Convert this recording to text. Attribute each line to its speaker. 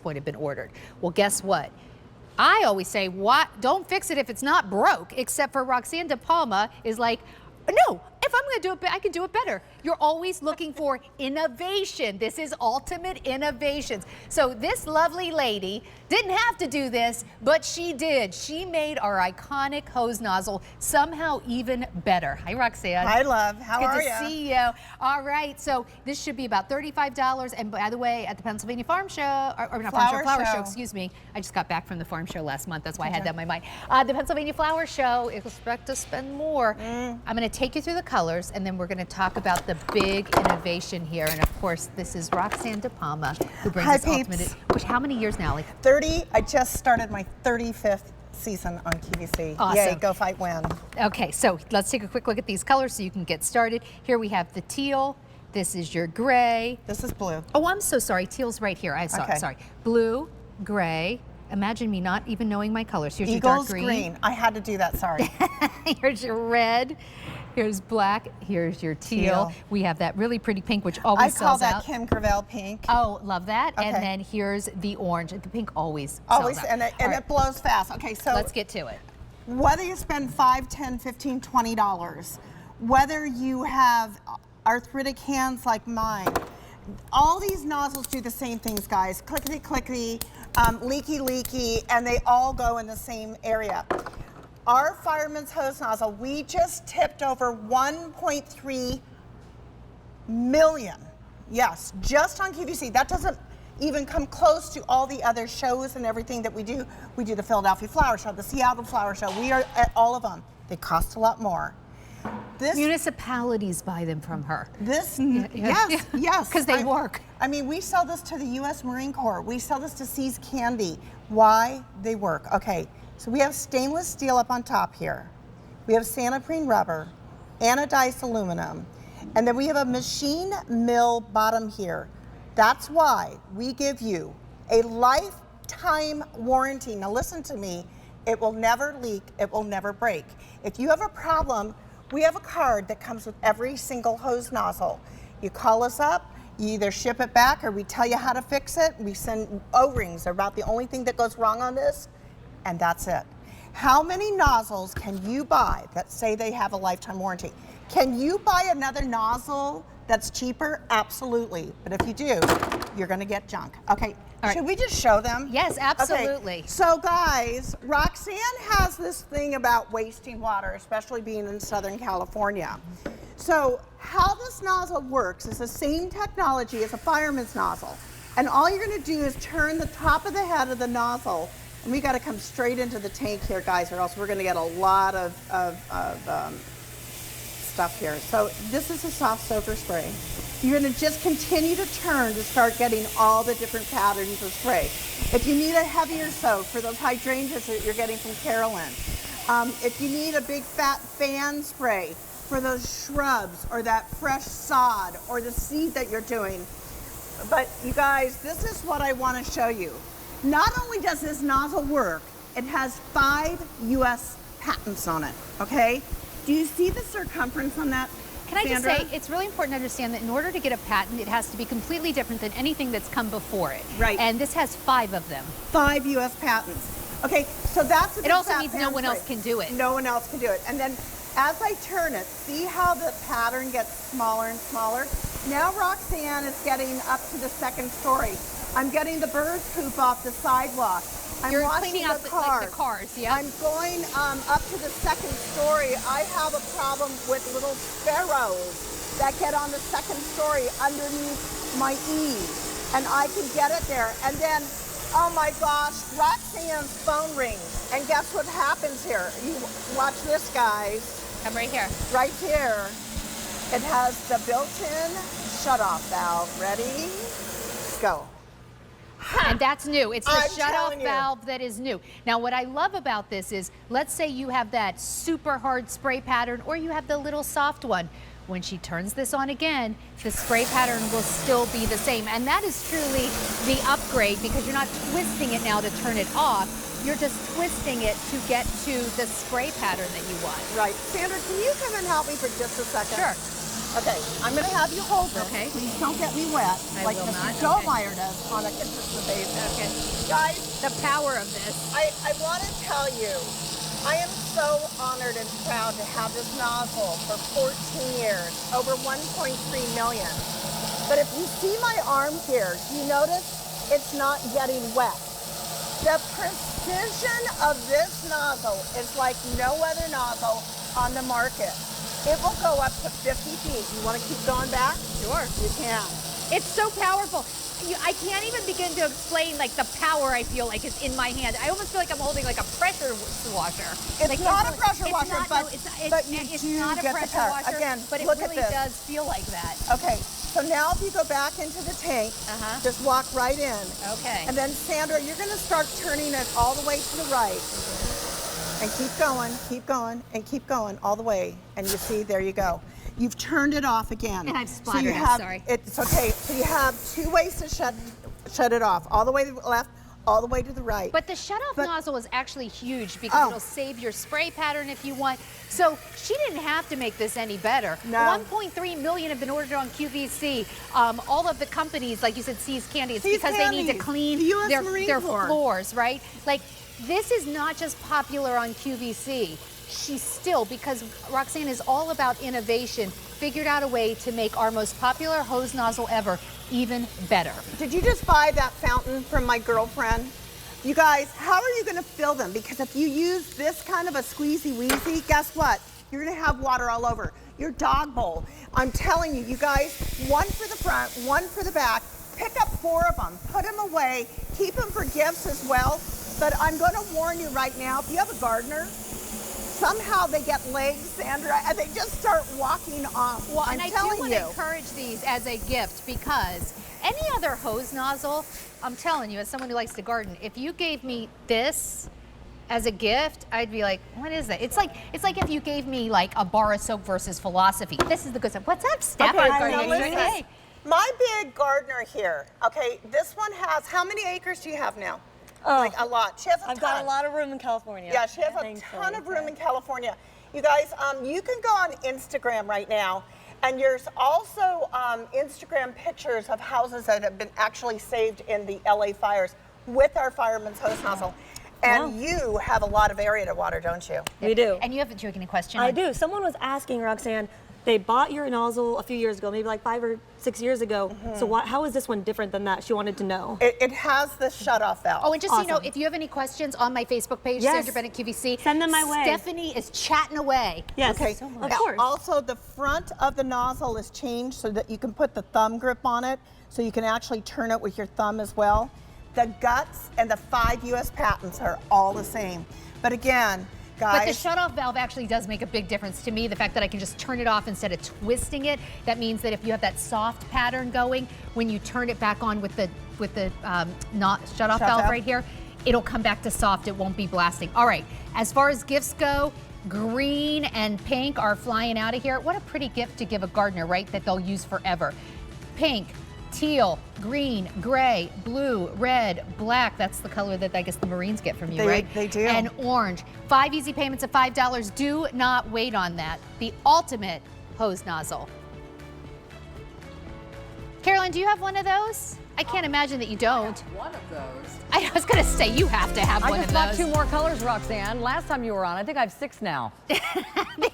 Speaker 1: point have been ordered. Well, guess what? I always say, what? Don't fix it if it's not broke, except for Roxanne De Palma is like, no, if I'm going to do it, I can do it better. You're always looking for innovation. This is ultimate innovations. So this lovely lady didn't have to do this, but she did. She made our iconic hose nozzle somehow even better. Hi, Roxanne.
Speaker 2: Hi, love. How are you?
Speaker 1: Good to see you. All right, so this should be about $35. And by the way, at the Pennsylvania Farm Show, or not Flower Show, excuse me. I just got back from the farm show last month. That's why I had that in my mind. The Pennsylvania Flower Show, expect to spend more. I'm going to take you through the colors, and then we're going to talk about the big innovation here. And of course, this is Roxanne De Palma, who brings us ultimate. Which, how many years now? Like
Speaker 2: 30. I just started my 35th season on QVC.
Speaker 1: Awesome.
Speaker 2: Yay, go fight, win.
Speaker 1: Okay, so let's take a quick look at these colors so you can get started. Here we have the teal. This is your gray.
Speaker 2: This is blue.
Speaker 1: Oh, I'm so sorry. Teal's right here. I saw.
Speaker 2: Okay.
Speaker 1: Sorry. Blue, gray. Imagine me not even knowing my colors. Here's your dark green.
Speaker 2: I had to do that. Sorry.
Speaker 1: Here's your red. Here's black. Here's your teal. We have that really pretty pink, which always sells out.
Speaker 2: I call that Kim Gravel pink.
Speaker 1: Oh, love that.
Speaker 2: Okay.
Speaker 1: And then here's the orange. The pink always sells out.
Speaker 2: And it blows fast. Okay, so
Speaker 1: let's get to it.
Speaker 2: Whether you spend $5, $10, $15, $20, whether you have arthritic hands like mine, all these nozzles do the same things, guys. Clickety, clickety, leaky, leaky, and they all go in the same area. Our Fireman's hose nozzle, we just tipped over 1.3 million. Yes, just on QVC. That doesn't even come close to all the other shows and everything that we do. We do the Philadelphia Flower Show, the Seattle Flower Show. We are at all of them. They cost a lot more.
Speaker 1: Municipalities buy them from her.
Speaker 2: Yes.
Speaker 1: Because they work.
Speaker 2: I mean, we sell this to the U.S. Marine Corps. We sell this to See's Candy. Why? They work. Okay, so we have stainless steel up on top here. We have Santoprene rubber, anodized aluminum, and then we have a machine mill bottom here. That's why we give you a lifetime warranty. Now listen to me. It will never leak. It will never break. If you have a problem, we have a card that comes with every single hose nozzle. You call us up, you either ship it back or we tell you how to fix it. We send O-rings. They're about the only thing that goes wrong on this, and that's it. How many nozzles can you buy that say they have a lifetime warranty? Can you buy another nozzle that's cheaper? Absolutely. But if you do, you're gonna get junk. Okay, should we just show them?
Speaker 1: Yes, absolutely.
Speaker 2: Okay. So guys, Roxanne has this thing about wasting water, especially being in Southern California. So how this nozzle works is the same technology as a Fireman's nozzle. And all you're gonna do is turn the top of the head of the nozzle, and we gotta come straight into the tank here, guys, or else we're gonna get a lot of stuff here. So this is a soft soaker spray. You're gonna just continue to turn to start getting all the different patterns of spray. If you need a heavier soak for those hydrangeas that you're getting from Carolyn, if you need a big fat fan spray for those shrubs or that fresh sod or the seed that you're doing. But you guys, this is what I wanna show you. Not only does this nozzle work, it has 5 US patents on it, okay? Do you see the circumference on that?
Speaker 1: Can I just say, it's really important to understand that in order to get a patent, it has to be completely different than anything that's come before it.
Speaker 2: Right.
Speaker 1: And this has 5 of them.
Speaker 2: 5 US patents. Okay, so that's a
Speaker 1: It also means no one else can do it.
Speaker 2: No one else can do it. And then as I turn it, see how the pattern gets smaller and smaller? Now Roxanne is getting up to the 2nd story. I'm getting the bird poop off the sidewalk.
Speaker 1: You're cleaning out the cars, yeah?
Speaker 2: I'm going up to the 2nd story. I have a problem with little sparrows that get on the 2nd story underneath my eaves. And I can get it there. And then, oh my gosh, Roxanne's phone rings. And guess what happens here? You watch this, guys.
Speaker 1: I'm right here.
Speaker 2: Right here. It has the built-in shut-off valve. Ready? Go.
Speaker 1: And that's new. It's the shut-off valve that is new. Now, what I love about this is, let's say you have that super hard spray pattern or you have the little soft one. When she turns this on again, the spray pattern will still be the same. And that is truly the upgrade because you're not twisting it now to turn it off. You're just twisting it to get to the spray pattern that you want.
Speaker 2: Right. Sandra, can you come and help me for just a second?
Speaker 1: Sure.
Speaker 2: Okay, I'm gonna have you hold this.
Speaker 1: Okay.
Speaker 2: Please don't get me wet.
Speaker 1: I
Speaker 2: like
Speaker 1: will
Speaker 2: Mr.
Speaker 1: not.
Speaker 2: Joe
Speaker 1: Okay.
Speaker 2: Meyer does on a consistent basis.
Speaker 1: Okay.
Speaker 2: Guys,
Speaker 1: The power of this.
Speaker 2: I want to tell you, I am so honored and proud to have this nozzle for 14 years, over 1.3 million. But if you see my arm here, do you notice it's not getting wet? The precision of this nozzle is like no other nozzle on the market. It will go up to 50 feet. You want to keep going back?
Speaker 1: Sure.
Speaker 2: You can.
Speaker 1: It's so powerful. I can't even begin to explain like the power I feel like is in my hand. I almost feel like I'm holding like a pressure washer.
Speaker 2: It's
Speaker 1: like,
Speaker 2: not a pressure washer, but you
Speaker 1: it's
Speaker 2: do
Speaker 1: not a
Speaker 2: get the
Speaker 1: pressure
Speaker 2: power.
Speaker 1: washer,
Speaker 2: Again,
Speaker 1: but it
Speaker 2: look at
Speaker 1: really
Speaker 2: this.
Speaker 1: does feel like that.
Speaker 2: Okay, so now if you go back into the tank, just walk right in.
Speaker 1: Okay.
Speaker 2: And then Sandra, you're gonna start turning it all the way to the right. And keep going, and keep going all the way. And you see, there you go. You've turned it off again.
Speaker 1: And I've
Speaker 2: So
Speaker 1: splattered
Speaker 2: you
Speaker 1: it,
Speaker 2: have,
Speaker 1: sorry.
Speaker 2: It's okay. So you have two ways to shut it off. All the way to the left, all the way to the right.
Speaker 1: But the shut-off
Speaker 2: But-
Speaker 1: nozzle is actually huge because it'll save your spray pattern if you want. So she didn't have to make this any better.
Speaker 2: No.
Speaker 1: 1.3 million have been ordered on QVC. All of the companies, like you said, See's Candy, it's
Speaker 2: See's
Speaker 1: because they need to
Speaker 2: Candy,
Speaker 1: clean
Speaker 2: the US
Speaker 1: their
Speaker 2: Marine Corps.
Speaker 1: floors, right? Like, this is not just popular on QVC. She's still, because Roxanne is all about innovation, figured out a way to make our most popular hose nozzle ever even better.
Speaker 2: Did you just buy that fountain from my girlfriend? You guys, how are you gonna fill them? Because if you use this kind of a squeezy wheezy, guess what? You're gonna have water all over. Your dog bowl. I'm telling you, you guys, one for the front, one for the back. Pick up 4 of them, put them away, keep them for gifts as well. But I'm gonna warn you right now, if you have a gardener, somehow they get legs, Sandra, and they just start walking off.
Speaker 1: Well,
Speaker 2: I'm
Speaker 1: and I do
Speaker 2: telling
Speaker 1: want
Speaker 2: you.
Speaker 1: to encourage these as a gift because any other hose nozzle, I'm telling you, as someone who likes to garden, if you gave me this as a gift, I'd be like, what is it? It's like if you gave me like a bar of soap versus philosophy. This is the good stuff. What's up, Steph?
Speaker 2: Okay,
Speaker 1: Our
Speaker 2: now
Speaker 1: gardening
Speaker 2: listen.
Speaker 1: expert? Hey.
Speaker 2: My big gardener here, okay, this one has, how many acres do you have now? Like a lot. She has a ton.
Speaker 3: I've got a lot of room in California.
Speaker 2: Yeah, she has a ton of room in California. You guys, you can go on Instagram right now, and there's also Instagram pictures of houses that have been actually saved in the LA fires with our Fireman's hose nozzle. And you have a lot of area to water, don't you?
Speaker 3: We do.
Speaker 1: And you have any question?
Speaker 3: I do. Someone was asking, Roxanne, they bought your nozzle a few years ago, maybe like 5 or 6 years ago. So how is this one different than that? She wanted to know.
Speaker 2: It has the shutoff valve.
Speaker 1: Oh, and just so you know,
Speaker 3: Awesome.
Speaker 1: if you have any questions on my Facebook page,
Speaker 3: Yes.
Speaker 1: Sandra Bennett QVC,
Speaker 3: Send them my way.
Speaker 1: Stephanie is chatting away.
Speaker 3: Yes,
Speaker 2: Okay.
Speaker 3: of
Speaker 2: Now,
Speaker 3: course.
Speaker 2: also, the front of the nozzle is changed so that you can put the thumb grip on it, so you can actually turn it with your thumb as well. The guts and the 5 U.S. patents are all the same. But again, guys.
Speaker 1: But the shutoff valve actually does make a big difference to me. The fact that I can just turn it off instead of twisting it. That means that if you have that soft pattern going, when you turn it back on with the shutoff valve right here, it'll come back to soft. It won't be blasting. All right. As far as gifts go, green and pink are flying out of here. What a pretty gift to give a gardener, right? That they'll use forever. Pink, teal, green, gray, blue, red, black. That's the color that I guess the Marines get from you, right?
Speaker 2: They do.
Speaker 1: And orange. 5 easy payments of $5. Do not wait on that. The ultimate hose nozzle. Caroline, do you have one of those? I can't imagine that you don't.
Speaker 4: One of those.
Speaker 1: I was going to say you have to have
Speaker 4: I
Speaker 1: one
Speaker 4: just
Speaker 1: of
Speaker 4: bought
Speaker 1: those.
Speaker 4: 2 more colors, Roxanne. Last time you were on, I think I have 6 now.